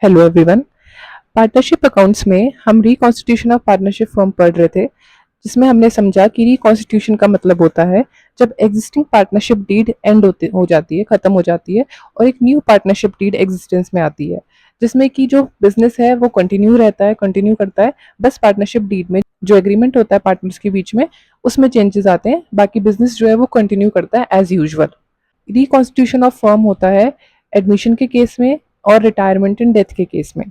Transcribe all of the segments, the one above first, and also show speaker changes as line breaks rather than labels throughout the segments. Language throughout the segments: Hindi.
Hello everyone. पार्टनरशिप अकाउंट्स में हम रिकॉन्स्टिट्यूशन ऑफ पार्टनरशिप फॉर्म पढ़ रहे थे, जिसमें हमने समझा कि रिकॉन्स्टिट्यूशन का मतलब होता है जब एग्जिस्टिंग पार्टनरशिप डीड एंड हो जाती है, ख़त्म हो जाती है और एक न्यू पार्टनरशिप डीड एग्जिस्टेंस में आती है, जिसमें कि जो बिजनेस है वो कंटिन्यू रहता है, कंटिन्यू करता है। बस पार्टनरशिप डीड में जो एग्रीमेंट होता है पार्टनर्स के बीच में, उसमें चेंजेस आते हैं, बाकी बिजनेस जो है वो कंटिन्यू करता है as usual. Reconstitution of firm होता है एडमिशन के केस में और रिटायरमेंट एंड डेथ के केस में।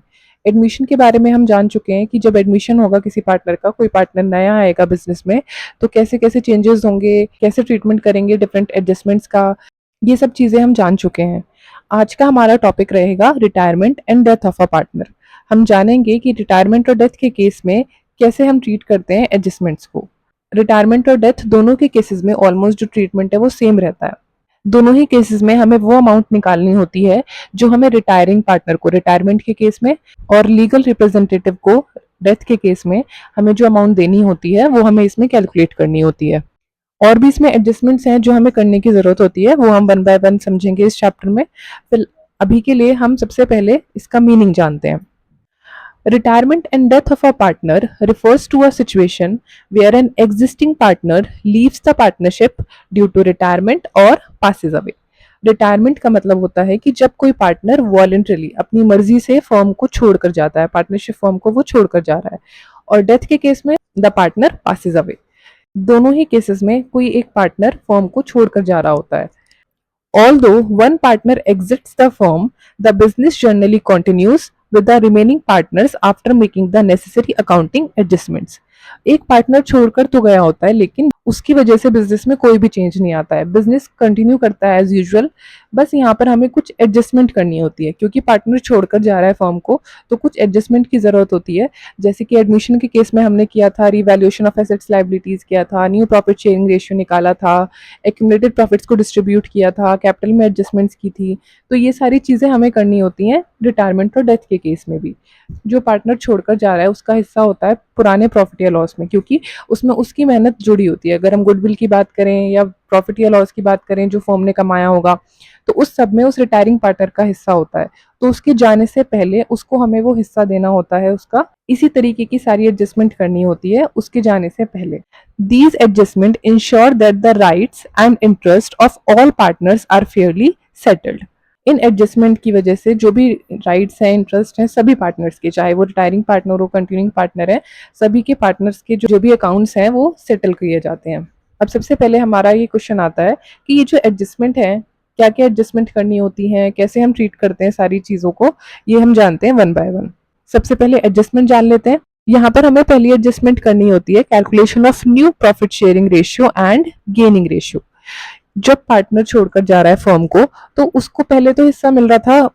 एडमिशन के बारे में हम जान चुके हैं कि जब एडमिशन होगा किसी पार्टनर का, कोई पार्टनर नया आएगा बिजनेस में, तो कैसे कैसे चेंजेस होंगे, कैसे ट्रीटमेंट करेंगे डिफरेंट एडजस्टमेंट्स का, ये सब चीज़ें हम जान चुके हैं। आज का हमारा टॉपिक रहेगा retirement and death of a partner. हम जानेंगे कि रिटायरमेंट और डेथ के केस में कैसे हम ट्रीट करते हैं एडजस्टमेंट्स को। रिटायरमेंट और डेथ दोनों के केसेस में ऑलमोस्ट जो ट्रीटमेंट है वो सेम रहता है। दोनों ही केसेस में हमें वो अमाउंट निकालनी होती है जो हमें रिटायरिंग पार्टनर को रिटायरमेंट के केस में, और लीगल रिप्रेजेंटेटिव को डेथ के केस में हमें जो अमाउंट देनी होती है वो हमें इसमें कैलकुलेट करनी होती है। और भी इसमें एडजस्टमेंट्स हैं जो हमें करने की ज़रूरत होती है, वो हम वन बाय वन समझेंगे इस चैप्टर में। फिर अभी के लिए हम सबसे पहले इसका मीनिंग जानते हैं। Retirement and death of a partner refers to a situation where an existing partner leaves the partnership due to retirement or passes away. Retirement का मतलब होता है कि जब कोई पार्टनर वॉलंटरली अपनी मर्जी से फर्म को छोड़कर जाता है, पार्टनरशिप फर्म को वो छोड़कर जा रहा है। और डेथ के केस में द पार्टनर पासिस अवे। दोनों ही केसेस में कोई एक पार्टनर फर्म को छोड़कर जा रहा होता है। Although one partner exits the firm, the business generally continues with the remaining partners after making the necessary accounting adjustments. एक पार्टनर छोड़कर तो गया होता है, लेकिन उसकी वजह से बिजनेस में कोई भी चेंज नहीं आता है, बिजनेस कंटिन्यू करता है एज यूजुअल। बस यहाँ पर हमें कुछ एडजस्टमेंट करनी होती है, क्योंकि पार्टनर छोड़कर जा रहा है फर्म को, तो कुछ एडजस्टमेंट की ज़रूरत होती है। जैसे कि एडमिशन के केस में हमने किया था, रिवैल्यूएशन ऑफ एसेट्स लाइबिलिटीज़ किया था, न्यू प्रॉफिट शेयरिंग रेशियो निकाला था, एक्यूमुलेटेड प्रॉफिट्स को डिस्ट्रीब्यूट किया था, कैपिटल में एडजस्टमेंट्स की थी। तो ये सारी चीज़ें हमें करनी होती हैं रिटायरमेंट और डेथ के केस में भी। जो पार्टनर छोड़कर जा रहा है उसका हिस्सा होता है पुराने प्रॉफिट या लॉस में, क्योंकि उसमें उसकी मेहनत जुड़ी होती है। अगर हम गुडविल की बात करें या प्रॉफिट या लॉस की बात करें जो फर्म ने कमाया होगा, तो उस सब में उस रिटायरिंग पार्टनर का हिस्सा होता है। तो उसके जाने से पहले उसको हमें वो हिस्सा देना होता है उसका। इसी तरीके की सारी एडजस्टमेंट करनी होती है उसके जाने से पहले। These adjustments ensure that the rights and interests of all partners are fairly settled. In adjustment की वजह से जो भी राइट्स हैं, इंटरेस्ट हैं सभी पार्टनर्स के, चाहे वो रिटायरिंग पार्टनर हो, कंटिन्यूइंग पार्टनर है, सभी के पार्टनर्स के जो भी अकाउंट्स हैं वो सेटल किए जाते हैं। अब सबसे पहले हमारा ये क्वेश्चन आता है कि ये जो एडजस्टमेंट है, क्या क्या एडजस्टमेंट करनी होती हैं, कैसे हम ट्रीट करते हैं सारी चीज़ों को, ये हम जानते हैं वन बाय वन। सबसे पहले एडजस्टमेंट जान लेते हैं। यहाँ पर हमें पहली एडजस्टमेंट करनी होती है calculation of new profit sharing ratio and gaining ratio. जब पार्टनर छोड़कर जा रहा है फर्म को, तो उसको पहले तो हिस्सा मिल रहा था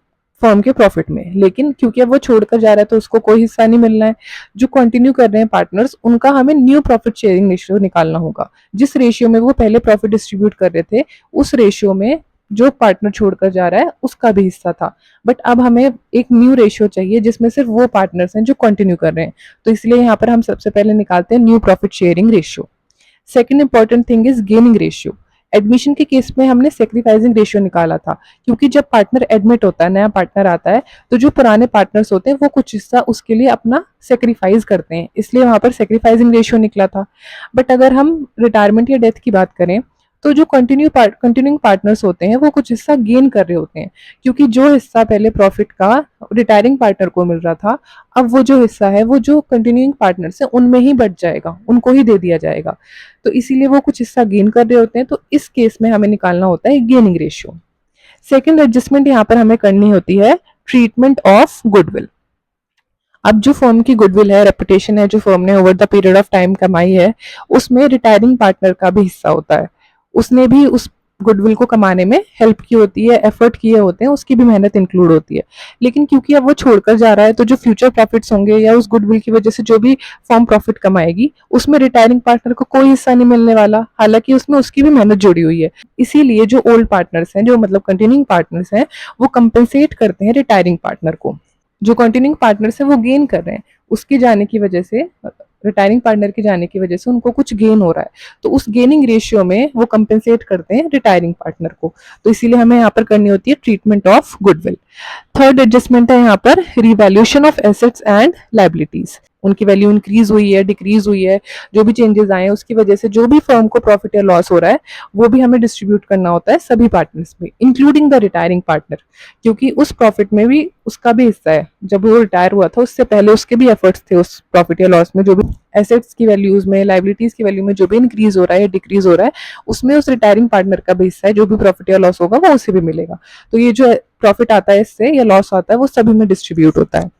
फर्म के प्रॉफिट में, लेकिन क्योंकि अब वो छोड़कर जा रहा है तो उसको कोई हिस्सा नहीं मिलना है। जो कंटिन्यू कर रहे हैं पार्टनर्स, उनका हमें न्यू प्रॉफिट शेयरिंग रेशियो निकालना होगा। जिस रेशियो में वो पहले प्रॉफिट डिस्ट्रीब्यूट कर रहे थे, उस रेशियो में जो पार्टनर छोड़कर जा रहा है उसका भी हिस्सा था। बट अब हमें एक न्यू रेशियो चाहिए जिसमें सिर्फ वो पार्टनर्स हैं जो कंटिन्यू कर रहे हैं, तो इसलिए यहाँ पर हम सबसे पहले निकालते हैं new profit sharing ratio. Second important thing is gaining ratio. Admission के केस में हमने सेक्रीफाइसिंग रेशियो निकाला था, क्योंकि जब पार्टनर एडमिट होता है, नया पार्टनर आता है, तो जो पुराने पार्टनर्स होते हैं वो कुछ हिस्सा उसके लिए अपना सेक्रीफाइस करते हैं, इसलिए वहां पर सेक्रीफाइसिंग रेशियो निकला था। बट अगर हम रिटायरमेंट या डेथ की बात करें, तो जो कंटिन्यूइंग पार्टनर्स होते हैं वो कुछ हिस्सा गेन कर रहे होते हैं, क्योंकि जो हिस्सा पहले प्रॉफिट का रिटायरिंग पार्टनर को मिल रहा था, अब वो जो हिस्सा है वो जो कंटिन्यूइंग पार्टनर्स है उनमें ही बच जाएगा, उनको ही दे दिया जाएगा। तो इसीलिए वो कुछ हिस्सा गेन कर रहे होते हैं, तो इस केस में हमें निकालना होता है गेनिंग रेशियो। सेकेंड एडजस्टमेंट यहाँ पर हमें करनी होती है ट्रीटमेंट ऑफ गुडविल। अब जो फर्म की गुडविल है, रेपुटेशन है, जो फर्म ने over the period of time कमाई है, उसमें रिटायरिंग पार्टनर का भी हिस्सा होता है। उसने भी उस गुडविल को कमाने में हेल्प की होती है, एफर्ट किए होते हैं, उसकी भी मेहनत इंक्लूड होती है। लेकिन क्योंकि अब वो छोड़कर जा रहा है, तो जो फ्यूचर प्रॉफिट्स होंगे या उस गुडविल की वजह से जो भी फर्म प्रॉफिट कमाएगी, उसमें रिटायरिंग पार्टनर को कोई हिस्सा नहीं मिलने वाला, हालांकि उसमें उसकी भी मेहनत जुड़ी हुई है। इसीलिए जो ओल्ड पार्टनर्स हैं, जो मतलब कंटिन्यूइंग पार्टनर्स हैं, वो कंपेंसेट करते हैं रिटायरिंग पार्टनर को। जो कंटिन्यूइंग पार्टनर्स हैं वो गेन कर रहे हैं, उसके जाने की वजह से रिटायरिंग पार्टनर के जाने की वजह से उनको कुछ गेन हो रहा है, तो उस गेनिंग रेशियो में वो कंपेंसेट करते हैं रिटायरिंग पार्टनर को। तो इसीलिए हमें यहाँ पर करनी होती है treatment of goodwill. Third adjustment है यहाँ पर revaluation of assets and liabilities. उनकी वैल्यू इंक्रीज हुई है, डिक्रीज हुई है, जो भी चेंजेस आए हैं उसकी वजह से जो भी फर्म को प्रॉफिट या लॉस हो रहा है वो भी हमें डिस्ट्रीब्यूट करना होता है सभी पार्टनर्स में, इंक्लूडिंग द रिटायरिंग पार्टनर, क्योंकि उस प्रॉफिट में भी उसका भी हिस्सा है। जब वो रिटायर हुआ था उससे पहले उसके भी एफर्ट्स थे उस प्रॉफिट या लॉस में, जो भी एसेट्स की वैल्यूज में, लाइबिलिटीज की वैल्यू में जो भी इंक्रीज हो रहा है या डिक्रीज हो रहा है, उसमें उस रिटायरिंग पार्टनर का भी हिस्सा है। जो भी प्रॉफिट या लॉस होगा वो उसे भी मिलेगा। तो ये जो प्रॉफिट आता है इससे या लॉस आता है वो सभी में डिस्ट्रीब्यूट होता है।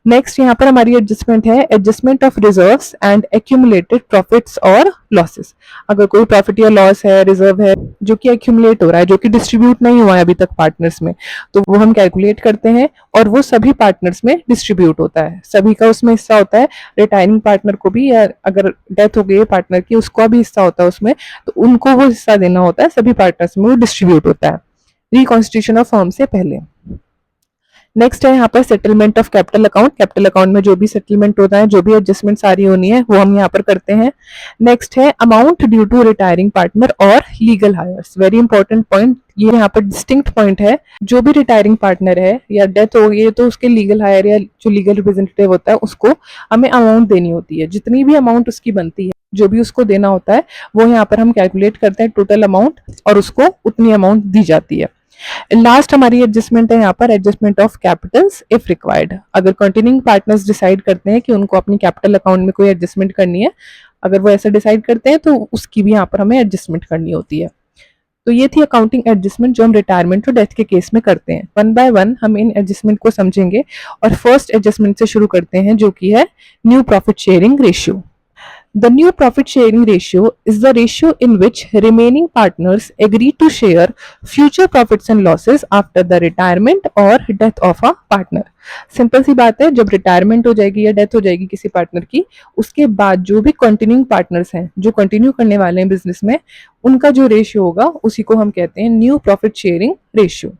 नेक्स्ट यहाँ पर हमारी एडजस्टमेंट है adjustment of reserves and accumulated profits और लॉसेस। अगर कोई प्रॉफिट या लॉस है, रिजर्व है जो कि एक्यूमुलेट हो रहा है, जो कि डिस्ट्रीब्यूट नहीं हुआ है अभी तक पार्टनर्स में, तो वो हम कैलकुलेट करते हैं और वो सभी पार्टनर्स में डिस्ट्रीब्यूट होता है। सभी का उसमें हिस्सा होता है, रिटायरिंग पार्टनर को भी, या अगर डेथ हो गई है पार्टनर की उसका भी हिस्सा होता है उसमें, तो उनको वो हिस्सा देना होता है, सभी पार्टनर्स में वो डिस्ट्रीब्यूट होता है रिकॉन्स्टिट्यूशन ऑफ फर्म से पहले। नेक्स्ट है यहाँ पर settlement of capital account. Capital account में जो भी सेटलमेंट होता है, जो भी एडजस्टमेंट सारी होनी है वो हम यहाँ पर करते हैं। नेक्स्ट है amount due to retiring partner और legal heirs. Very important point, ये यहाँ पर डिस्टिंक्ट पॉइंट है। जो भी रिटायरिंग पार्टनर है या डेथ हो गई है तो उसके लीगल हायर या जो लीगल रिप्रेजेंटेटिव होता है उसको हमें अमाउंट देनी होती है, जितनी भी अमाउंट उसकी बनती है जो भी उसको देना होता है वो यहाँ पर हम कैलकुलेट करते हैं टोटल अमाउंट, और उसको उतनी अमाउंट दी जाती है। लास्ट हमारी एडजस्टमेंट है यहाँ पर adjustment of Capitals if required. अगर कंटिन्यूइंग पार्टनर्स डिसाइड करते हैं कि उनको अपनी कैपिटल अकाउंट में कोई एडजस्टमेंट करनी है, अगर वो ऐसा डिसाइड करते हैं तो उसकी भी यहाँ पर हमें एडजस्टमेंट करनी होती है। तो ये थी अकाउंटिंग एडजस्टमेंट जो हम रिटायरमेंट और डेथ के केस में करते हैं। वन बाय वन हम इन एडजस्टमेंट को समझेंगे और फर्स्ट एडजस्टमेंट से शुरू करते हैं जो कि है new profit sharing ratio. The new profit sharing ratio is the ratio in which remaining partners agree to share future profits and losses after the retirement or death of a partner. Simple सी बात है, जब रिटायरमेंट हो जाएगी या डेथ हो जाएगी किसी पार्टनर की, उसके बाद जो भी कंटिन्यूइंग पार्टनर्स हैं, जो कंटिन्यू करने वाले हैं बिजनेस में, उनका जो रेशियो होगा उसी को हम कहते हैं न्यू प्रॉफिट शेयरिंग रेशियो।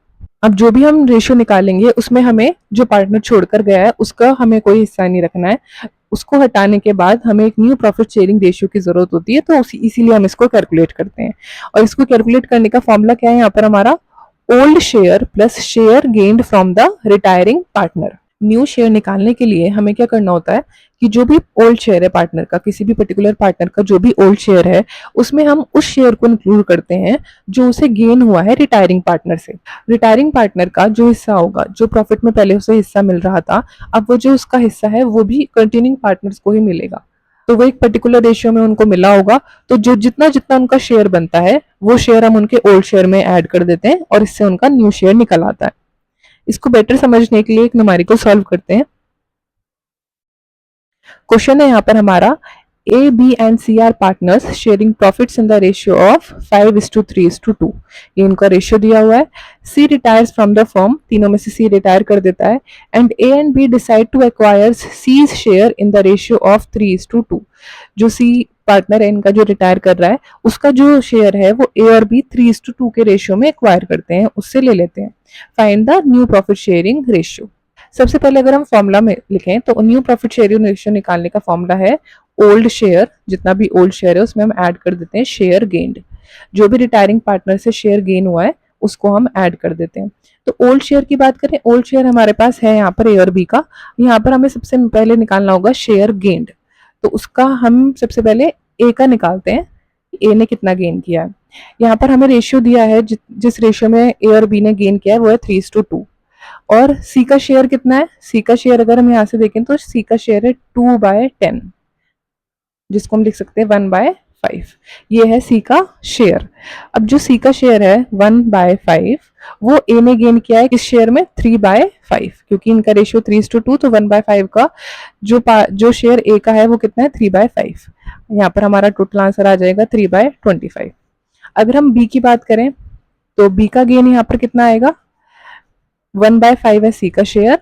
अब जो भी हम रेशियो निकालेंगे उसमें हमें जो पार्टनर छोड़कर गया है उसका हमें कोई हिस्सा नहीं रखना है। उसको हटाने के बाद हमें एक न्यू प्रॉफिट शेयरिंग रेशियो की जरूरत होती है, तो इसीलिए हम इसको कैलकुलेट करते हैं। और इसको कैलकुलेट करने का फॉर्मूला क्या है यहाँ पर हमारा, old share plus share gained from the retiring partner. New share निकालने के लिए हमें क्या करना होता है कि जो भी ओल्ड शेयर है पार्टनर का, किसी भी पर्टिकुलर पार्टनर का जो भी ओल्ड शेयर है, उसमें हम उस शेयर को इंक्लूड करते हैं जो उसे गेन हुआ है रिटायरिंग पार्टनर से। रिटायरिंग पार्टनर का जो हिस्सा होगा, जो प्रॉफिट में पहले उसे हिस्सा मिल रहा था, अब वो जो उसका हिस्सा है वो भी कंटिन्यूइंग पार्टनर्स को ही मिलेगा। तो वो एक पर्टिकुलर रेशियो में उनको मिला होगा, तो जो जितना जितना उनका शेयर बनता है वो शेयर हम उनके ओल्ड शेयर में ऐड कर देते हैं और इससे उनका न्यू शेयर निकल आता है। इसको बेटर समझने के लिए एक न्यूमेरिकल सॉल्व करते हैं। क्वेश्चन है यहाँ पर हमारा, A B and C are partners sharing profits in the ratio of 5:3:2। ये उनका रेशियो दिया हुआ है। C retires from the firm, तीनों में से सी रिटायर कर देता है, and A and B decide to acquire C's share in the ratio of 3:2। जो सी पार्टनर है इनका जो रिटायर कर रहा है उसका जो शेयर है वो ए और बी 3:2 के रेशियो में एक्वायर करते हैं, उससे ले लेते हैं। Find the new profit sharing ratio. सबसे पहले अगर हम फॉर्मूला में लिखें तो न्यू प्रॉफिट शेयरिंग रेशियो निकालने का फॉर्मूला है ओल्ड शेयर, जितना भी ओल्ड शेयर है उसमें हम ऐड कर देते हैं शेयर गेन्ड। जो भी रिटायरिंग पार्टनर से शेयर गेन हुआ है उसको हम ऐड कर देते हैं। तो ओल्ड शेयर की बात करें, ओल्ड शेयर हमारे पास है यहाँ पर ए और बी का। यहाँ पर हमें सबसे पहले निकालना होगा शेयर गेन्ड, तो उसका हम सबसे पहले ए का निकालते हैं, ए ने कितना गेन किया है। यहाँ पर हमें रेशियो दिया है, जिस रेशियो में ए और बी ने गेन किया है वो है 3:2। और सी का शेयर कितना है, सी का शेयर अगर हम यहाँ से देखें तो सी का शेयर है 2/10, जिसको हम लिख सकते हैं 1/5। ये है सी का शेयर। अब जो सी का शेयर है 1/5, वो ए ने गेन किया है किस शेयर में, 3/5, क्योंकि इनका रेशियो 3:2, तो 1/5 का जो शेयर ए का है वो कितना है 3/5। यहाँ पर हमारा टोटल आंसर आ जाएगा 3/25। अगर हम बी की बात करें तो बी का गेन यहाँ पर कितना आएगा, 1/5 है सी का शेयर,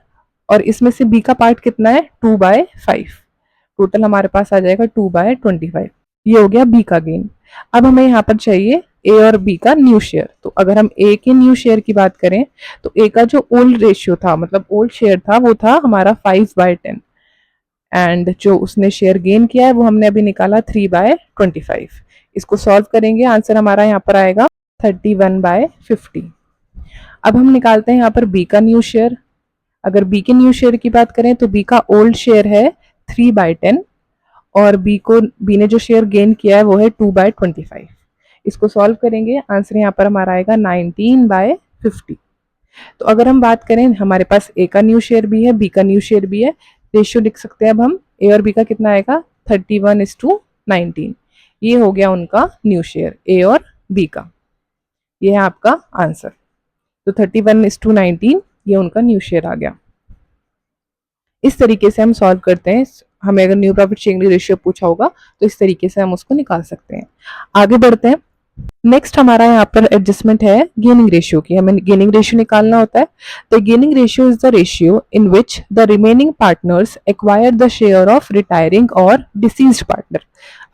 और इसमें से बी का पार्ट कितना है 2/5। टोटल हमारे पास आ जाएगा 2/25। ये हो गया बी का गेन। अब हमें यहाँ पर चाहिए ए और बी का न्यू शेयर। तो अगर हम ए के न्यू शेयर की बात करें तो ए का जो ओल्ड रेशियो था, मतलब ओल्ड शेयर था, वो था हमारा 5/10, एंड जो उसने शेयर गेन किया है वो हमने अभी निकाला 3/25। इसको सॉल्व करेंगे, आंसर हमारा यहाँ पर आएगा 31/50। अब हम निकालते हैं यहाँ पर बी का न्यू शेयर। अगर बी के न्यू शेयर की बात करें तो बी का ओल्ड शेयर है 3/10 और बी ने जो शेयर गेन किया है वो है 2/25। इसको सॉल्व करेंगे, आंसर यहाँ पर हमारा आएगा 19/50। तो अगर हम बात करें, हमारे पास ए का न्यू शेयर भी है, बी का न्यू शेयर भी है, रेशियो लिख सकते हैं अब हम ए और बी का कितना आएगा 31:19। ये हो गया उनका न्यू शेयर ए और बी का, ये है आपका आंसर। तो 31:19 ये उनका न्यू शेयर आ गया। इस तरीके से हम सॉल्व करते हैं। हमें अगर न्यू प्रॉफिट शेयरिंग रेशियो पूछा होगा तो इस तरीके से हम उसको निकाल सकते हैं। आगे बढ़ते हैं। नेक्स्ट हमारा यहाँ पर एडजस्टमेंट है गेनिंग रेशियो की। हमें गेनिंग रेशियो निकालना होता है। The gaining ratio is the ratio in which the remaining partners acquire the share of retiring और डिसीज्ड पार्टनर।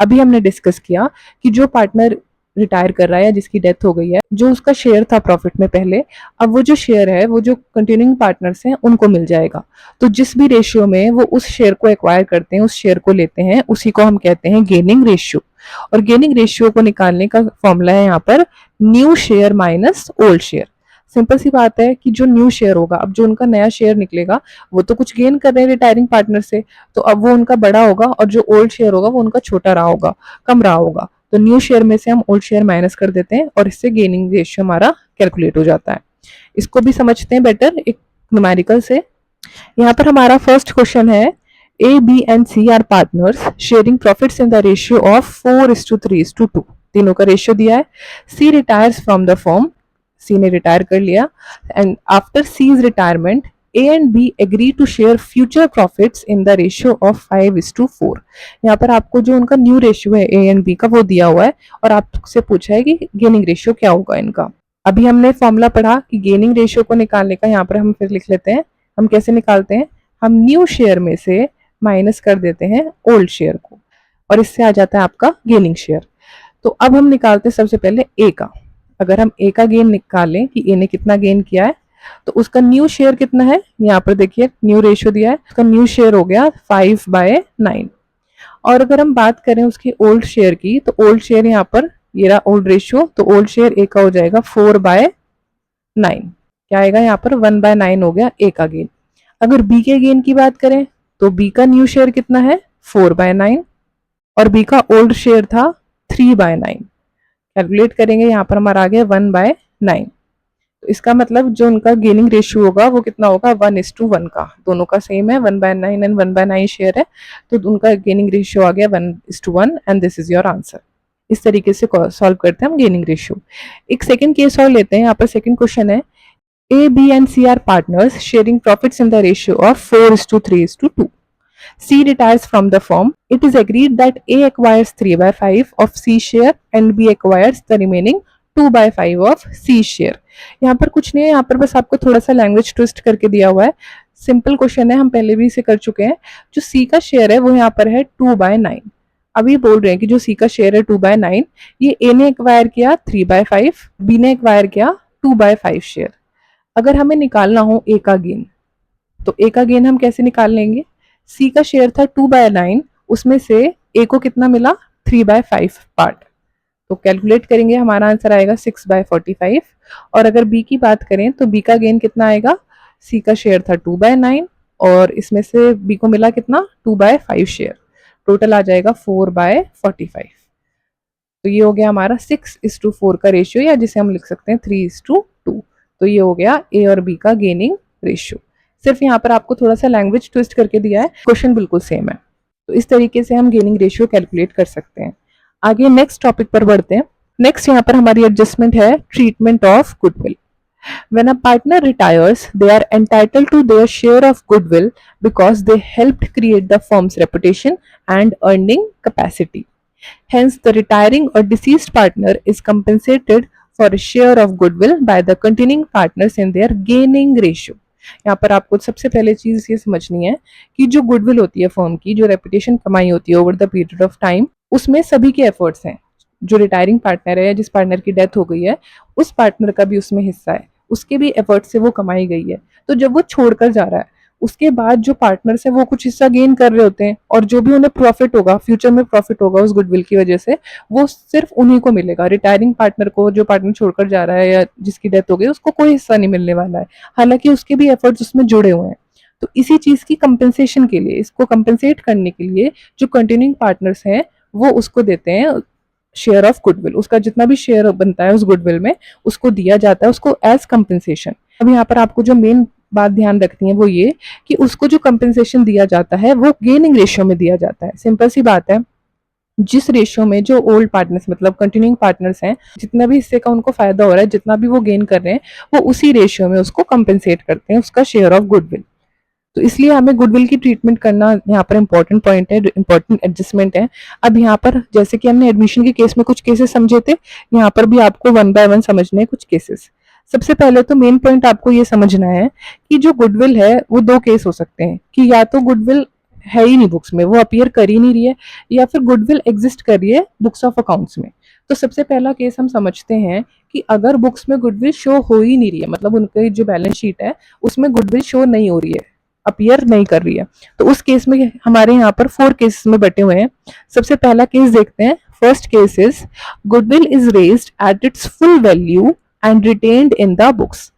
अभी हमने डिस्कस किया कि जो पार्टनर रिटायर कर रहा है या जिसकी डेथ हो गई है, जो उसका शेयर था प्रॉफिट में पहले, अब वो जो शेयर है वो जो कंटिन्यूइंग पार्टनर्स हैं उनको मिल जाएगा। तो जिस भी रेशियो में वो उस शेयर को एक्वायर करते हैं, उस शेयर को लेते हैं, उसी को हम कहते हैं गेनिंग रेशियो। और गेनिंग रेशियो को निकालने का फॉर्मूला है यहाँ पर new share minus old share. Simple सी बात है कि जो न्यू शेयर होगा, अब जो उनका नया शेयर निकलेगा वो तो कुछ गेन कर रहे हैं रिटायरिंग पार्टनर से, तो अब वो उनका बड़ा होगा और जो ओल्ड शेयर होगा वो उनका छोटा रहा होगा, कम रहा होगा। तो न्यू शेयर में से हम ओल्ड शेयर माइनस कर देते हैं और इससे गेनिंग रेशियो हमारा कैलकुलेट हो जाता है। इसको भी समझते हैं बेटर एक न्यूमेरिकल से। यहाँ पर हमारा फर्स्ट क्वेश्चन है A B and C are partners sharing profits in the ratio of 4:3:2। तीनों का रेशियो दिया है। C retires from the firm, C ने रिटायर कर लिया, and after C's retirement A and B agree to share future profits in the ratio of 5:4। यहाँ पर आपको जो उनका न्यू रेशियो है ए एंड बी का वो दिया हुआ है और आपसे पूछा है कि गेनिंग रेशियो क्या होगा इनका। अभी हमने फॉर्मूला पढ़ा कि गेनिंग रेशियो को निकालने का, यहाँ पर हम फिर लिख लेते हैं। हम कैसे निकालते हैं, हम न्यू शेयर में से माइनस कर देते हैं ओल्ड शेयर को और इससे आ जाता है आपका गेनिंग शेयर। तो अब हम निकालते हैं सबसे पहले ए का। अगर हम ए का गेन निकालें कि ए ने कितना गेन किया है, तो उसका न्यू शेयर कितना है, यहाँ पर देखिए न्यू रेशियो दिया है, उसका न्यू शेयर हो गया 5/9। और अगर हम बात करें उसकी ओल्ड शेयर की, तो ओल्ड शेयर यहाँ पर ये रहा ओल्ड रेशियो, तो ओल्ड शेयर ए का हो जाएगा 4/9। क्या आएगा यहाँ पर 1/9 हो गया ए का गेन। अगर बी के गेन की बात करें तो बी का न्यू शेयर कितना है 4/9 और बी का ओल्ड शेयर था 3/9। कैलकुलेट करेंगे, यहाँ पर हमारा आ गया 1/9। तो इसका मतलब जो उनका गेनिंग रेशियो होगा वो कितना होगा 1:1 का। दोनों का सेम है, 1/9 एंड 1/9 शेयर है, तो उनका गेनिंग रेशियो आ गया 1:1 and this is your answer. इस तरीके से सॉल्व करते हैं हम गेनिंग रेशियो। एक सेकंड केस और लेते हैं। यहाँ पर सेकंड क्वेश्चन है A, B and C are partners sharing profits in the ratio of 4:3:2. C retires from the firm. It is agreed that A acquires 3/5 of C share and B acquires the remaining 2/5 of C share. यहाँ पर कुछ नहीं है, यहाँ पर बस आपको थोड़ा सा लैंग्वेज ट्विस्ट करके दिया हुआ है। सिंपल क्वेश्चन है, हम पहले भी इसे कर चुके हैं। जो C का शेयर है वो यहाँ पर है 2/9। अभी बोल रहे हैं कि जो C का शेयर है 2/9, ये A ने एक्वायर किया 3/5, B ने एक्वायर किया 2/5 शेयर। अगर हमें निकालना हो ए का गेन, तो ए का गेन हम कैसे निकाल लेंगे, सी का शेयर था 2/9, उसमें से ए को कितना मिला 3/5 पार्ट, तो कैलकुलेट करेंगे हमारा आंसर आएगा 6/45। और अगर बी की बात करें तो बी का गेन कितना आएगा, सी का शेयर था 2/9 और इसमें से बी को मिला कितना 2/5 शेयर, टोटल आ जाएगा 4/45। तो ये हो गया हमारा 6:4 का रेशियो, या जिसे हम लिख सकते हैं 3:2। तो ये हो गया ए और बी का गेनिंग रेशियो। सिर्फ यहाँ पर आपको थोड़ा सा लैंग्वेज ट्विस्ट करके दिया है, क्वेश्चन बिल्कुल सेम है। तो इस तरीके से हम गेनिंग रेशियो कैलकुलेट कर सकते हैं। आगे नेक्स्ट टॉपिक पर बढ़ते हैं। नेक्स्ट यहाँ पर हमारी एडजस्टमेंट है treatment of goodwill. When a partner retires, they are entitled to their share of goodwill because they helped create the firm's reputation and earning capacity. Hence, the retiring or deceased partner is compensated for a share of goodwill by the continuing partners in their gaining ratio. यहाँ पर आपको सबसे पहले चीज ये समझनी है कि जो गुडविल होती है फर्म की, जो रेपुटेशन कमाई होती है over the period of time, उसमें सभी के एफर्ट्स हैं। जो रिटायरिंग पार्टनर है या जिस पार्टनर की डेथ हो गई है, उस पार्टनर का भी उसमें हिस्सा है, उसके भी एफर्ट से वो कमाई गई है। तो जब वो छोड़कर जा रहा है, उसके बाद जो पार्टनर्स हैं वो कुछ हिस्सा गेन कर रहे होते हैं, और जो भी उन्हें प्रॉफिट होगा, फ्यूचर में प्रॉफिट होगा उस गुडविल की वजह से, वो सिर्फ उन्हीं को मिलेगा। रिटायरिंग पार्टनर को, जो पार्टनर छोड़कर जा रहा है या जिसकी डेथ हो गई, उसको कोई हिस्सा नहीं मिलने वाला है, हालांकि उसके भी एफर्ट्स उसमें जुड़े हुए हैं। तो इसी चीज की कंपेंसेशन के लिए, इसको कंपेंसेट करने के लिए, जो कंटिन्यूइंग पार्टनर्स हैं वो उसको देते हैं शेयर ऑफ गुडविल। उसका जितना भी शेयर बनता है उस गुडविल में, उसको दिया जाता है, उसको एज कंपेंसेशन। अब यहाँ पर आपको जो मेन बात ध्यान रखनी है वो ये कि उसको जो कंपेंसेशन दिया जाता है वो गेनिंग रेशियो में दिया जाता है। सिंपल सी बात है, जिस रेशियो में जो ओल्ड पार्टनर्स मतलब कंटिन्यूइंग पार्टनर्स हैं, जितना भी हिस्से का उनको फायदा हो रहा है, जितना भी वो गेन कर रहे हैं, वो उसी रेशियो में उसको कंपेंसेट करते हैं, उसका शेयर ऑफ गुडविल। तो इसलिए हमें गुडविल की ट्रीटमेंट करना यहाँ पर इंपॉर्टेंट पॉइंट है, इंपॉर्टेंट एडजस्टमेंट है। अब यहाँ पर जैसे कि हमने एडमिशन के केस में कुछ केसेस समझे थे, यहाँ पर भी आपको वन बाय वन समझने हैं कुछ केसेस। सबसे पहले तो मेन पॉइंट आपको ये समझना है कि जो गुडविल है वो दो केस हो सकते हैं, कि या तो गुडविल है ही नहीं बुक्स में, वो अपीयर कर ही नहीं रही है, या फिर गुडविल एग्जिस्ट कर रही है बुक्स ऑफ अकाउंट्स में। तो सबसे पहला केस हम समझते हैं कि अगर बुक्स में गुडविल शो हो ही नहीं रही है, मतलब उनकी जो बैलेंस शीट है उसमें गुडविल शो नहीं हो रही है, अपीयर नहीं कर रही है, तो उस केस में हमारे यहाँ पर 4 केसेस में बटे हुए हैं। सबसे पहला केस देखते हैं। First case is goodwill is raised at its full value and retained in the books.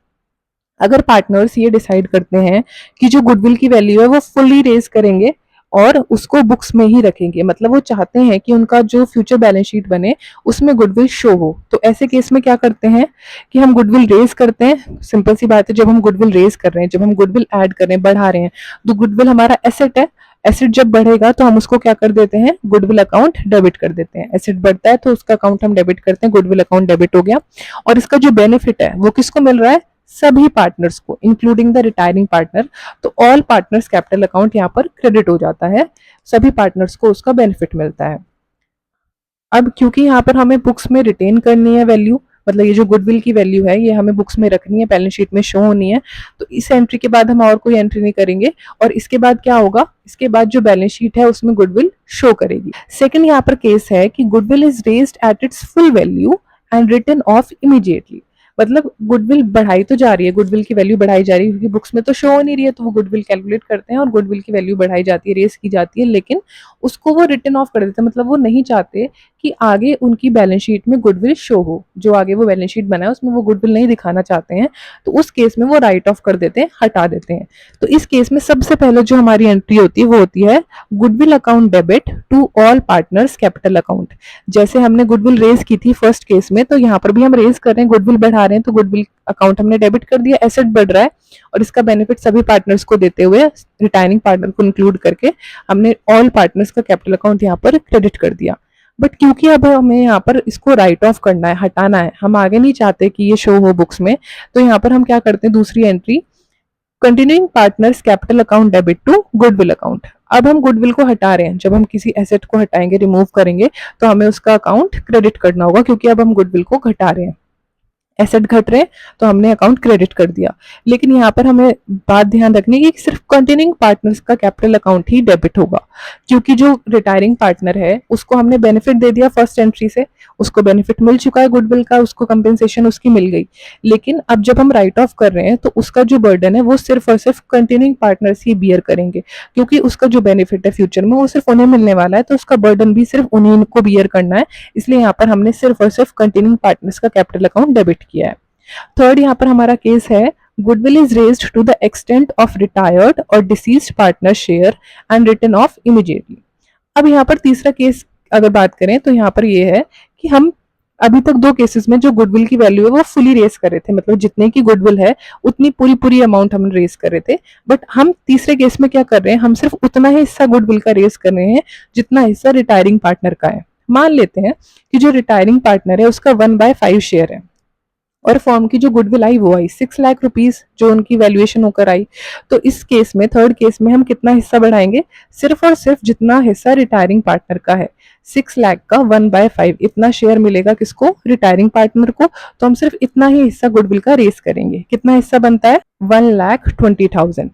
अगर पार्टनर्स ये डिसाइड करते हैं कि जो गुडविल की वैल्यू है वो फुल्ली रेज करेंगे और उसको बुक्स में ही रखेंगे, मतलब वो चाहते हैं कि उनका जो फ्यूचर बैलेंस शीट बने उसमें गुडविल शो हो, तो ऐसे केस में क्या करते हैं कि हम गुडविल रेज करते हैं। सिंपल सी बात है, जब हम गुडविल रेज कर रहे हैं, जब हम गुडविल ऐड कर रहे हैं, बढ़ा रहे हैं, तो गुडविल हमारा एसेट है। एसेट जब बढ़ेगा तो हम उसको क्या कर देते हैं, गुडविल अकाउंट डेबिट कर देते हैं। एसेट बढ़ता है तो उसका अकाउंट हम डेबिट करते हैं, गुडविल अकाउंट डेबिट हो गया। और इसका जो बेनिफिट है वो किसको मिल रहा है, सभी पार्टनर्स को, इंक्लूडिंग द रिटायरिंग पार्टनर। तो ऑल पार्टनर्स कैपिटल अकाउंट यहाँ पर क्रेडिट हो जाता है, सभी पार्टनर्स को उसका बेनिफिट मिलता है। अब क्योंकि यहाँ पर हमें बुक्स में रिटेन करनी है वैल्यू, मतलब ये जो गुडविल की वैल्यू है ये हमें बुक्स में रखनी है, बैलेंस शीट में शो होनी है, तो इस एंट्री के बाद हम और कोई एंट्री नहीं करेंगे। और इसके बाद क्या होगा, इसके बाद जो बैलेंस शीट है उसमें गुडविल शो करेगी। सेकंड यहाँ पर केस है कि goodwill is raised at its full value and written off immediately. मतलब गुडविल बढ़ाई तो जा रही है, गुडविल की वैल्यू बढ़ाई जा रही है, क्योंकि बुक्स में तो शो हो नहीं रही है, तो वो गुडविल कैलकुलेट करते हैं और गुडविल की वैल्यू बढ़ाई जाती है, रेस की जाती है, लेकिन उसको वो रिटन ऑफ कर देते हैं। मतलब वो नहीं चाहते कि आगे उनकी बैलेंस शीट में गुडविल शो हो, जो आगे वो बैलेंस शीट बना है उसमें वो गुडविल नहीं दिखाना चाहते हैं, तो उस केस में वो राइट ऑफ कर देते हैं, हटा देते हैं। तो इस केस में सबसे पहले जो हमारी एंट्री होती है वो होती है goodwill account debit to all partners capital account. जैसे हमने गुडविल रेज की थी फर्स्ट केस में, तो यहाँ पर भी हम रेज कर रहे हैं, गुडविल बढ़ा रहे हैं, तो गुडविल अकाउंट हमने डेबिट कर दिया, एसेट बढ़ रहा है, और इसका बेनिफिट सभी पार्टनर्स को देते हुए, रिटायरिंग पार्टनर को इंक्लूड करके, हमने ऑल पार्टनर्स का कैपिटल अकाउंट यहाँ पर क्रेडिट कर दिया। बट क्योंकि अब हमें यहाँ पर इसको राइट ऑफ करना है, हटाना है, हम आगे नहीं चाहते कि ये शो हो बुक्स में, तो यहाँ पर हम क्या करते हैं, दूसरी entry continuing partners capital account debit to goodwill account. अब हम गुडविल को हटा रहे हैं, जब हम किसी एसेट को हटाएंगे, रिमूव करेंगे, तो हमें उसका अकाउंट क्रेडिट करना होगा, क्योंकि अब हम गुडविल को घटा रहे हैं, एसेट घट रहे हैं, तो हमने अकाउंट क्रेडिट कर दिया। लेकिन यहाँ पर हमें बात ध्यान रखनी है कि सिर्फ कंटिन्यूइंग पार्टनर्स का कैपिटल अकाउंट ही डेबिट होगा, क्योंकि जो रिटायरिंग पार्टनर है उसको हमने बेनिफिट दे दिया फर्स्ट एंट्री से, उसको बेनिफिट मिल चुका है गुडविल का, उसको कंपेंसेशन उसकी मिल गई। लेकिन अब जब हम राइट ऑफ कर रहे हैं तो उसका जो बर्डन है वो सिर्फ और सिर्फ कंटिन्यूइंग पार्टनर्स ही बियर करेंगे, क्योंकि उसका जो बेनिफिट है फ्यूचर में वो सिर्फ उन्हें मिलने वाला है, तो उसका बर्डन भी सिर्फ उन्हीं को बियर करना है। इसलिए यहाँ पर हमने सिर्फ और सिर्फ कंटिन्यूइंग पार्टनर्स का कैपिटल अकाउंट डेबिट किया है। थर्ड यहाँ पर हमारा केस है goodwill is raised to the extent of retired और deceased partner share and written off immediately. अब यहाँ पर तीसरा केस अगर बात करें तो यहाँ पर ये है कि हम अभी तक दो केसेस में जो गुडविल की वैल्यू है वो फुली रेस कर रहे थे, मतलब जितने की गुडविल है उतनी पूरी पूरी अमाउंट हम रेस कर रहे थे। बट हम तीसरे केस में क्या कर रहे हैं, हम सिर्फ उतना ही हिस्सा गुडविल का रेस कर रहे हैं जितना हिस्सा रिटायरिंग पार्टनर का है। मान लेते हैं कि जो रिटायरिंग पार्टनर है उसका 1/5 शेयर है, और फॉर्म की जो गुडविल आई वो आई 6 लाख रुपीस, जो उनकी वैल्यूएशन होकर आई। तो इस केस में, थर्ड केस में, हम कितना हिस्सा बढ़ाएंगे, सिर्फ और सिर्फ जितना हिस्सा रिटायरिंग पार्टनर का है, 6 लाख का 1/5 इतना शेयर मिलेगा किसको, रिटायरिंग पार्टनर को। तो हम सिर्फ इतना ही हिस्सा गुडविल का रेस करेंगे। कितना हिस्सा बनता है, 1,20,000।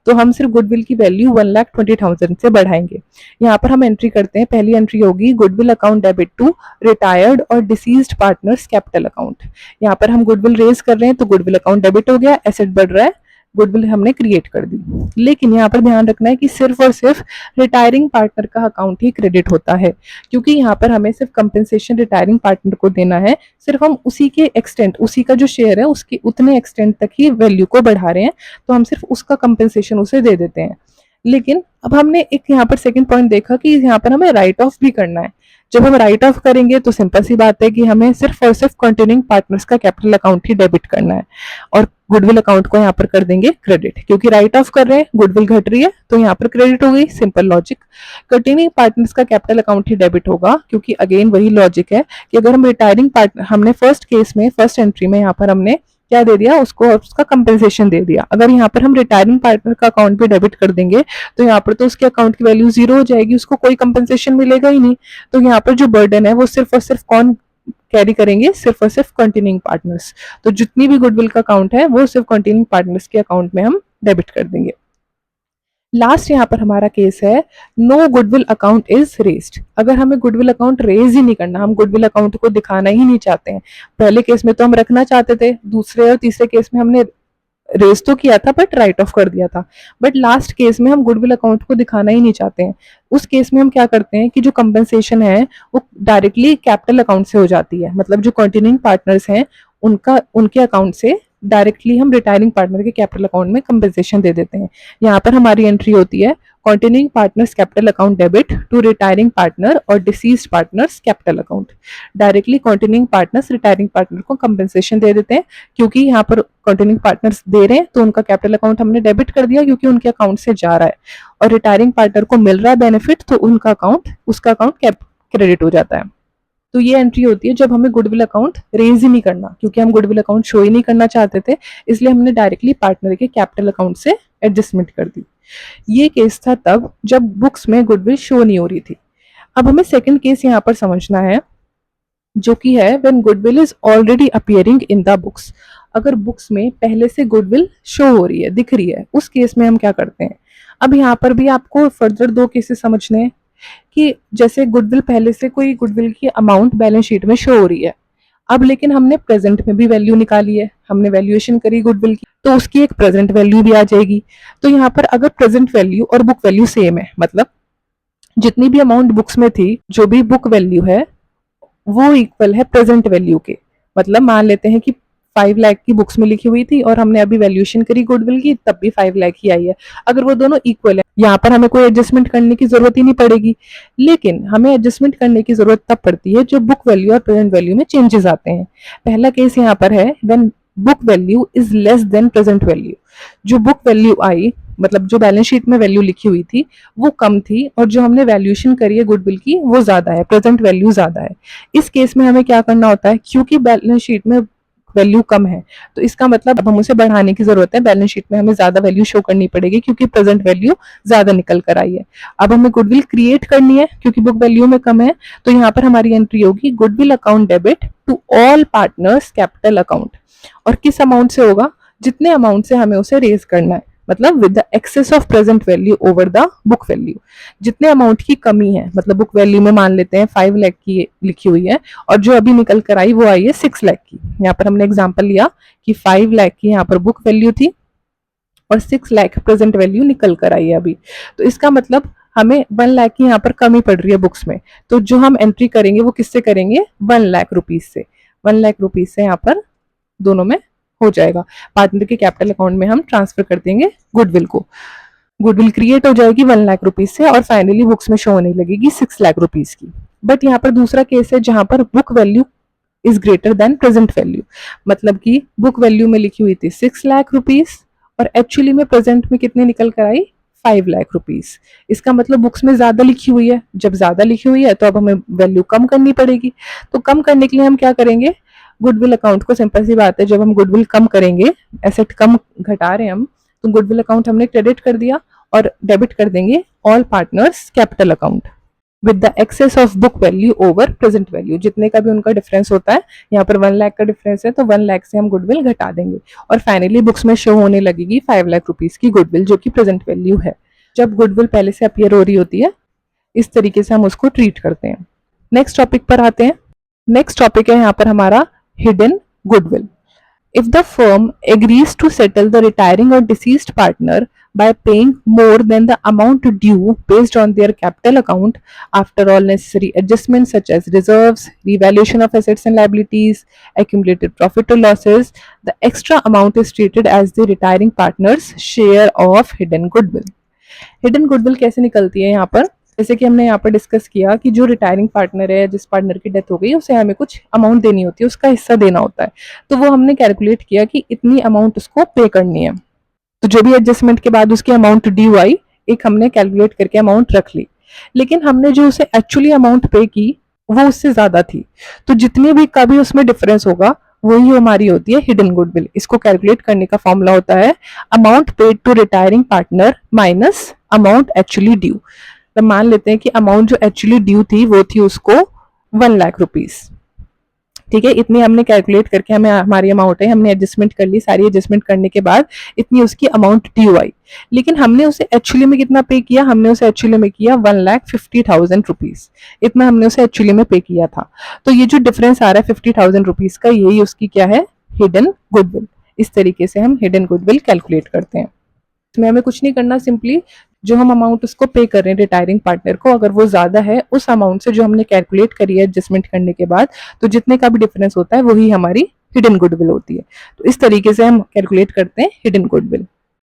तो हम सिर्फ गुडविल की वैल्यू 1,20,000 से बढ़ाएंगे। यहाँ पर हम एंट्री करते हैं, पहली एंट्री होगी goodwill account debit to retired और डिसीज्ड पार्टनर्स कैपिटल अकाउंट। यहाँ पर हम गुडविल रेज कर रहे हैं तो गुडविल अकाउंट डेबिट हो गया, एसेट बढ़ रहा है, गुडविल हमने क्रिएट कर दी। लेकिन यहाँ पर ध्यान रखना है कि सिर्फ और सिर्फ रिटायरिंग पार्टनर का अकाउंट ही क्रेडिट होता है, क्योंकि यहाँ पर हमें सिर्फ कंपेंसेशन रिटायरिंग पार्टनर को देना है। सिर्फ हम उसी के एक्सटेंट, उसी का जो शेयर है उसके उतने एक्सटेंट तक ही वैल्यू को बढ़ा रहे हैं, तो हम सिर्फ उसका कंपेंसेशन उसे दे देते हैं। लेकिन अब हमने एक यहाँ पर सेकंड पॉइंट देखा कि यहाँ पर हमें राइट ऑफ भी करना है। जब हम राइट ऑफ करेंगे तो सिंपल सी बात है कि हमें सिर्फ और सिर्फ कंटिन्यूइंग पार्टनर्स का कैपिटल अकाउंट ही डेबिट करना है और गुडविल अकाउंट को यहाँ पर कर देंगे क्रेडिट, क्योंकि राइट ऑफ कर रहे हैं, गुडविल घट रही है तो यहाँ पर क्रेडिट हो गई, सिंपल लॉजिक। कंटिन्यूइंग पार्टनर्स का कैपिटल अकाउंट ही डेबिट होगा, क्योंकि अगेन वही लॉजिक है कि अगर हम रिटायरिंग पार्टनर, हमने फर्स्ट केस में फर्स्ट एंट्री में यहाँ पर हमने क्या दे दिया उसको, उसका कंपेंसेशन दे दिया। अगर यहाँ पर हम रिटायरिंग पार्टनर का अकाउंट भी डेबिट कर देंगे तो यहाँ पर तो उसके अकाउंट की वैल्यू जीरो हो जाएगी, उसको कोई कंपेंसेशन मिलेगा ही नहीं। तो यहाँ पर जो बर्डन है वो सिर्फ और सिर्फ कौन कैरी करेंगे, सिर्फ और सिर्फ कंटिन्यूइंग पार्टनर्स। तो जितनी भी गुडविल का अकाउंट है वो सिर्फ कंटिन्यूइंग पार्टनर्स के अकाउंट में हम डेबिट कर देंगे। लास्ट यहाँ पर हमारा केस है no goodwill account is raised. अगर हमें गुडविल अकाउंट रेज ही नहीं करना, हम गुडविल अकाउंट को दिखाना ही नहीं चाहते हैं। पहले केस में तो हम रखना चाहते थे, दूसरे और तीसरे केस में हमने रेज तो किया था बट राइट ऑफ कर दिया था, बट लास्ट केस में हम गुडविल अकाउंट को दिखाना ही नहीं चाहते हैं। उस केस में हम क्या करते हैं कि जो कंपनसेशन है वो डायरेक्टली कैपिटल अकाउंट से हो जाती है, मतलब जो कंटिन्यूइंग पार्टनर्स हैं उनके अकाउंट से डायरेक्टली हम रिटायरिंग पार्टनर के कैपिटल अकाउंट में कंपनसेशन दे देते हैं। यहाँ पर हमारी एंट्री होती है continuing partners capital account debit to retiring partner और deceased partners capital account. Directly continuing partners retiring partner को कंपनसेशन दे देते हैं, क्योंकि यहाँ पर कंटिन्यूइंग पार्टनर्स दे रहे हैं तो उनका कैपिटल अकाउंट हमने डेबिट कर दिया क्योंकि उनके अकाउंट से जा रहा है, और रिटायरिंग पार्टनर को मिल रहा है बेनिफिट तो उसका अकाउंट क्रेडिट हो जाता है। तो ये एंट्री होती है जब हमें गुडविल अकाउंट रेज ही नहीं करना, क्योंकि हम गुडविल अकाउंट शो ही नहीं करना चाहते थे, इसलिए हमने डायरेक्टली पार्टनर के कैपिटल अकाउंट से एडजस्टमेंट कर दी। ये केस था तब जब बुक्स में गुडविल शो नहीं हो रही थी। अब हमें सेकंड केस यहाँ पर समझना है, जो कि है when goodwill is already appearing in the books. अगर बुक्स में पहले से गुडविल शो हो रही है, दिख रही है, उस केस में हम क्या करते हैं। अब यहाँ पर भी आपको फर्दर दो केसेस समझने हैं कि जैसे गुडविल पहले से कोई गुडविल की अमाउंट बैलेंस शीट में शो हो रही है, अब लेकिन हमने प्रेजेंट में भी वैल्यू निकाली है, हमने वैल्यूएशन करी गुडविल की, तो उसकी एक प्रेजेंट वैल्यू भी आ जाएगी। तो यहाँ पर अगर प्रेजेंट वैल्यू और बुक वैल्यू सेम है, मतलब जितनी भी अमाउंट बुक्स में थी, जो भी बुक वैल्यू है वो इक्वल है प्रेजेंट वैल्यू के। मतलब मान लेते हैं कि 5 लाख की बुक्स में लिखी हुई थी और हमने अभी वैल्यूएशन करी गुडविल की, तब भी 5 लाख ही आई है। अगर वो दोनों इक्वल है, यहाँ पर हमें कोई एडजस्टमेंट करने की जरूरत ही नहीं पड़ेगी। लेकिन हमें एडजस्टमेंट करने की जरूरत तब पड़ती है जो बुक वैल्यू और प्रेजेंट वैल्यू में चेंजेस आते हैं। पहला केस यहाँ पर है when book value is less than present value. जो बुक वैल्यू आई, मतलब जो बैलेंस शीट में वैल्यू लिखी हुई थी वो कम थी, और जो हमने वैल्यूएशन करी है गुडविल की वो ज्यादा है, प्रेजेंट वैल्यू ज्यादा है। इस केस में हमें क्या करना होता है, क्योंकि बैलेंस शीट में वैल्यू कम है तो इसका मतलब अब हम उसे बढ़ाने की जरूरत है, बैलेंस शीट में हमें ज्यादा वैल्यू शो करनी पड़ेगी क्योंकि प्रेजेंट वैल्यू ज्यादा निकल कर आई है। अब हमें गुडविल क्रिएट करनी है क्योंकि बुक वैल्यू में कम है, तो यहाँ पर हमारी एंट्री होगी goodwill account debit to all partners capital account. और किस अमाउंट से होगा, जितने अमाउंट से हमें उसे रेज करना है, मतलब with the excess of present value over the book value. जितने अमाउंट की कमी है, मतलब बुक वैल्यू में मान लेते हैं 5 लाख की लिखी हुई है और जो अभी निकल कर आई वो आई है 6 लाख की। यहाँ पर हमने एग्जांपल लिया कि 5 लाख की यहाँ पर बुक वैल्यू थी और 6 लाख प्रेजेंट वैल्यू निकल कर आई है अभी, तो इसका मतलब हमें 1 लाख की यहाँ पर कमी पड़ रही है बुक्स में। तो जो हम एंट्री करेंगे वो किससे करेंगे, 1 लाख रुपीज से। 1 लाख रुपीज से यहाँ पर दोनों में हो जाएगा, पार्टनर के कैपिटल अकाउंट में हम ट्रांसफर कर देंगे गुडविल को। गुडविल क्रिएट हो जाएगी 1 लाख रुपीज से और फाइनली बुक्स में शो होने लगेगी 6 लाख रुपीज की। बट यहाँ पर दूसरा केस है जहां पर book value is greater than present value, मतलब कि बुक वैल्यू में लिखी हुई थी 6 लाख रुपीज और एक्चुअली में प्रेजेंट में कितने निकल कर आई, 5 लाख रुपीज। इसका मतलब बुक्स में ज्यादा लिखी हुई है, जब ज्यादा लिखी हुई है तो अब हमें वैल्यू कम करनी पड़ेगी। तो कम करने के लिए हम क्या करेंगे, गुडविल अकाउंट को, सिंपल सी बात है, जब हम गुडविल कम करेंगे, एसेट कम घटा रहे हैं हम, तो गुडविल अकाउंट हमने क्रेडिट कर दिया और डेबिट कर देंगे all partners capital account with the excess of book value over present value. जितने का भी उनका डिफरेंस होता है, यहाँ पर 1 लाख का डिफरेंस है तो 1 लाख से हम गुडविल घटा देंगे और फाइनली बुक्स में शो होने लगेगी 5 लाख रुपीज की गुडविल, जो कि प्रेजेंट वैल्यू है। जब गुडविल पहले से अपीयर हो रही होती है, इस तरीके से हम उसको ट्रीट करते हैं। नेक्स्ट टॉपिक पर आते हैं। नेक्स्ट टॉपिक है यहाँ पर हमारा hidden goodwill. If the firm agrees to settle the retiring or deceased partner by paying more than the amount due based on their capital account after all necessary adjustments such as reserves, revaluation of assets and liabilities, accumulated profit or losses, the extra amount is treated as the retiring partner's share of hidden goodwill. Hidden goodwill कैसे निकलती है यहाँ पर? जैसे कि हमने यहाँ पर डिस्कस किया कि जो रिटायरिंग पार्टनर है, जिस पार्टनर की डेथ हो गई, उसे हमें कुछ अमाउंट देनी होती है, उसका हिस्सा देना होता है। तो वो हमने कैलकुलेट किया कि इतनी अमाउंट उसको पे करनी है। तो जो भी एडजस्टमेंट के बाद उसकी अमाउंट ड्यू आई, एक हमने कैलकुलेट करके अमाउंट रख ली। लेकिन हमने जो उसे एक्चुअली अमाउंट पे की वो उससे ज्यादा थी, तो जितनी भी का भी उसमें डिफरेंस होगा वही हमारी होती है हिडन गुडविल। इसको कैलकुलेट करने का फॉर्मूला होता है amount paid to retiring partner minus amount actually due. तो मान लेते हैं कि अमाउंट जो एक्चुअली ड्यू थी वो थी उसको 1,00,000 रुपीज। ठीक है, इतनी हमने कैलकुलेट करके हमें हमारी अमाउंट है, हमने एडजस्टमेंट कर ली, सारी एडजस्टमेंट करने के बाद इतनी उसकी अमाउंट ड्यू आई। लेकिन हमने उसे एक्चुअली में कितना पे किया? हमने उसे एक्चुअली में किया 1,50,000 रुपीज। इतना हमने उसे एक्चुअली में पे किया था। तो ये जो डिफरेंस आ रहा है 50,000 रुपीज का, यही उसकी क्या है? Hidden goodwill. इस तरीके से हम हिडन गुडविल कैलकुलेट करते हैं। इसमें हमें कुछ नहीं करना, सिंपली जो हम अमाउंट उसको पे कर रहे हैं रिटायरिंग पार्टनर को, अगर वो ज्यादा है उस अमाउंट से जो हमने कैलकुलेट करी है एडजस्टमेंट करने के बाद, तो जितने का भी डिफरेंस होता है वही हमारी हिडन गुडविल होती है। तो इस तरीके से हम कैलकुलेट करते हैं हिडन गुडविल।